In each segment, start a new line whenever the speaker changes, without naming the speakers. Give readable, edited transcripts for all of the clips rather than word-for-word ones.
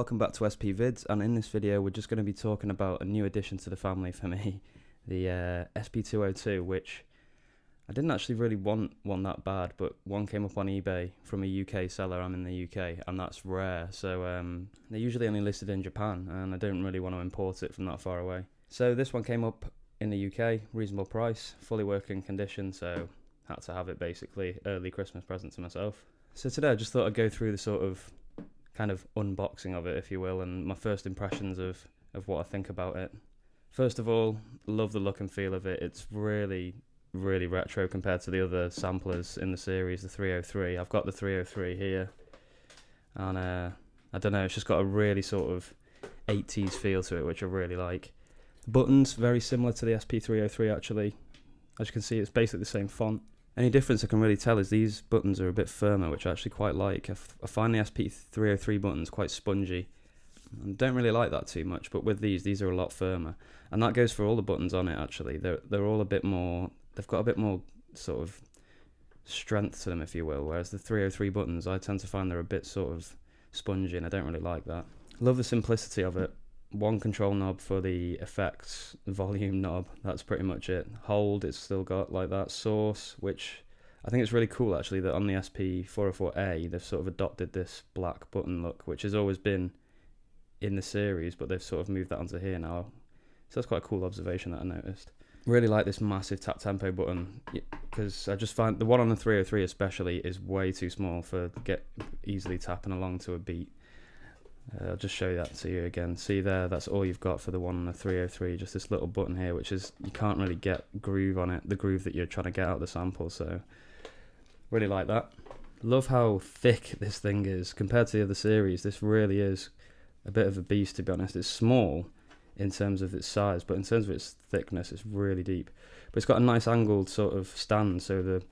welcome back to SP Vids, and in this video we're just going to be talking about a new addition to the family for me, the SP202, which I didn't actually really want one that bad, but one came up on eBay from a UK seller. I'm in the UK, and that's rare, so they're usually only listed in Japan, and I don't really want to import it from that far away. So this one came up in the UK, reasonable price, fully working condition, so had to have it basically, early Christmas present to myself. So today I just thought I'd go through the sort of kind of unboxing of it, if you will, and my first impressions of what I think about it. First of all, love the look and feel of it. It's really retro compared to the other samplers in the series, the 303. I've got the 303 here, and I don't know, it's just got a really sort of 80s feel to it, which I really like. The buttons, very similar to the SP303 actually. As you can see, it's basically the same font. Any difference I can really tell is these buttons are a bit firmer, which I actually quite like. I find the SP303 buttons quite spongy. I don't really like that too much, but with these are a lot firmer. And that goes for all the buttons on it actually. They're all a bit more, they've got a bit more sort of strength to them, if you will, whereas the 303 buttons, I tend to find they're a bit sort of spongy, and I don't really like that. Love the simplicity of it. One control knob for the effects, volume knob, that's pretty much it. Hold, it's still got like that. Source, which I think it's really cool actually that on the SP404A they've sort of adopted this black button look, which has always been in the series, but they've sort of moved that onto here now. So that's quite a cool observation that I noticed. Really like this massive tap tempo button, because I just find the one on the 303 especially is way too small for easily tapping along to a beat. I'll just show that to you again. See there, that's all you've got for the one on the 303, just this little button here, which is, you can't really get groove on it, the groove that you're trying to get out of the sample, so really like that. Love how thick this thing is compared to the other series. This really is a bit of a beast, to be honest. It's small in terms of its size, but in terms of its thickness, it's really deep. But it's got a nice angled sort of stand, so the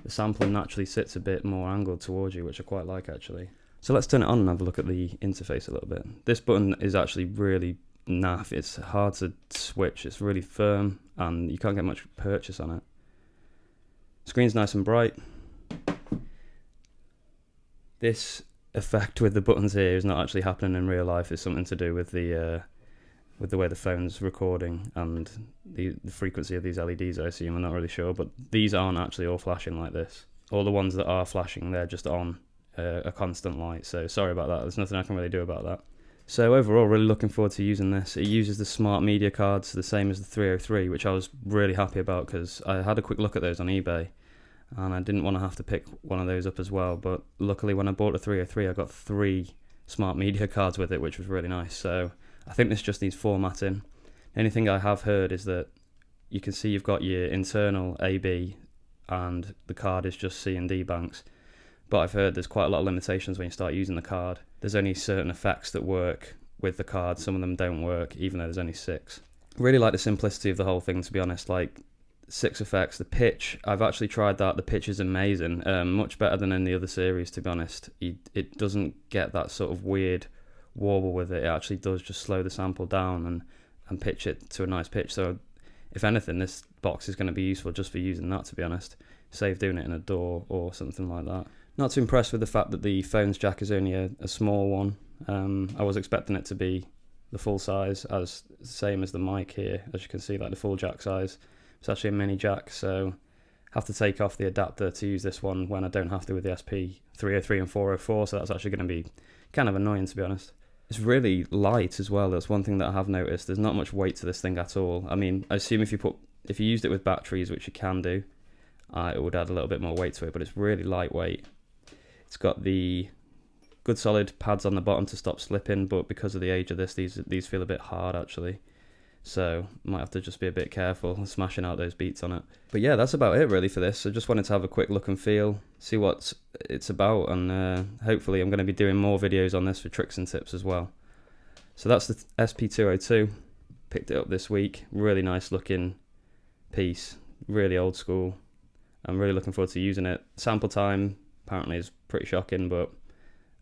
sampler naturally sits a bit more angled towards you, which I quite like actually. So let's turn it on and have a look at the interface a little bit. This button is actually really naff. It's hard to switch. It's really firm, and you can't get much purchase on it. Screen's nice and bright. This effect with the buttons here is not actually happening in real life. It's something to do with the way the phone's recording and the frequency of these LEDs, I assume. I'm not really sure, but these aren't actually all flashing like this. All the ones that are flashing, they're just on a constant light, so sorry about that. There's nothing I can really do about that. So overall, really looking forward to using this. It uses the smart media cards, the same as the 303, which I was really happy about, because I had a quick look at those on eBay and I didn't want to have to pick one of those up as well, but luckily when I bought the 303 I got 3 smart media cards with it, which was really nice. So I think this just needs formatting. Anything I have heard is that you can see you've got your internal AB and the card is just C and D banks. But I've heard there's quite a lot of limitations when you start using the card. There's only certain effects that work with the card, some of them don't work, even though there's only 6. Really like the simplicity of the whole thing, to be honest. Like 6 effects. The pitch, I've actually tried that. The pitch is amazing, much better than in the other series, to be honest. It doesn't get that sort of weird warble with it. It actually does just slow the sample down and pitch it to a nice pitch. So if anything, this box is going to be useful just for using that, to be honest. Save doing it in a DAW or something like that. Not too impressed with the fact that the phone's jack is only a small one. I was expecting it to be the full size, as same as the mic here. As you can see, like the full jack size. It's actually a mini jack, so have to take off the adapter to use this one when I don't have to with the SP303 and 404, so that's actually going to be kind of annoying, to be honest. It's really light as well. That's one thing that I have noticed. There's not much weight to this thing at all. I mean, I assume if you used it with batteries, which you can do, it would add a little bit more weight to it, but it's really lightweight. It's got the good solid pads on the bottom to stop slipping, but because of the age of this, these feel a bit hard actually. So might have to just be a bit careful smashing out those beats on it. But yeah, that's about it really for this. I just wanted to have a quick look and feel, see what it's about, and hopefully I'm going to be doing more videos on this for tricks and tips as well. So that's the SP202. Picked it up this week. Really nice looking piece. Really old school. I'm really looking forward to using it. Sample time apparently is pretty shocking, but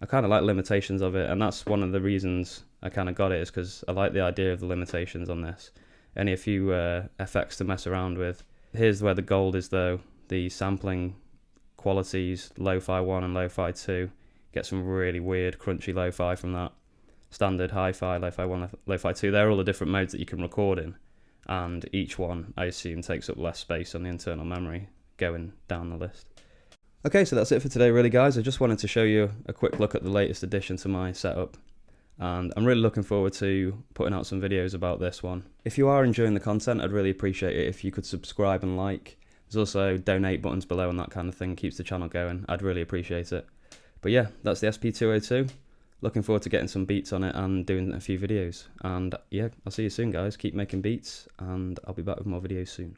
I kind of like limitations of it, and that's one of the reasons I kind of got it, is because I like the idea of the limitations on this. Only a few effects to mess around with. Here's where the gold is though. The sampling qualities, lo-fi 1 and lo-fi 2, get some really weird crunchy lo-fi from that. standard, hi-fi, lo-fi 1, lo-fi 2, they're all the different modes that you can record in, and each one, I assume, takes up less space on the internal memory going down the list. Okay, so that's it for today really, guys. I just wanted to show you a quick look at the latest addition to my setup, and I'm really looking forward to putting out some videos about this one. If you are enjoying the content, I'd really appreciate it if you could subscribe and like. There's also donate buttons below and that kind of thing, keeps the channel going. I'd really appreciate it. But yeah, that's the SP202. Looking forward to getting some beats on it and doing a few videos. And yeah, I'll see you soon, guys. Keep making beats, and I'll be back with more videos soon.